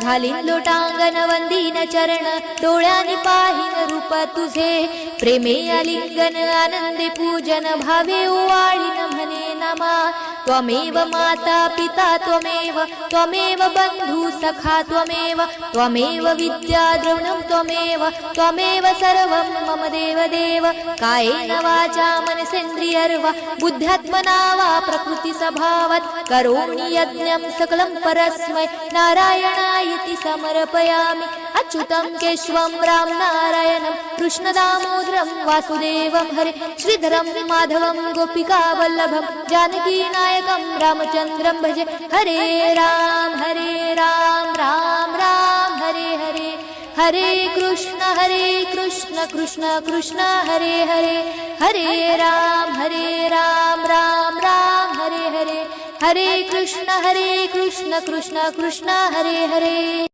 घालीन लोटांगण वंदीन चरण डोळ्यानी पाहीन रूप तुझे प्रेमे आलिंगन आनंदे पूजन भावे ओवाळीन म्हणे नमा त्वमेव माता पिता त्वमेव बंधू सखा त्वमेव विद्या द्रविणं त्वमेव सर्वं मम देव कायेन वाचा मनसेन्द्रियर्वा बुद्ध्यात्मना वा प्रकृति स्वभावात् करोमि यज्ञं सकलं परस्मै नारायणायति समर्पयामि अच्युतं केशवं राम नारायणं कृष्णदामोदरं वासुदेवं हरे श्रीधरं माधवं गोपिकावल्लभं जानकीनायकं रामचन्द्रं भजे हरे राम राम राम हरे हरे हरे कृष्ण कृष्ण कृष्ण हरे हरे हरे राम राम राम हरे हरे हरे कृष्ण कृष्ण कृष्ण हरे हरे।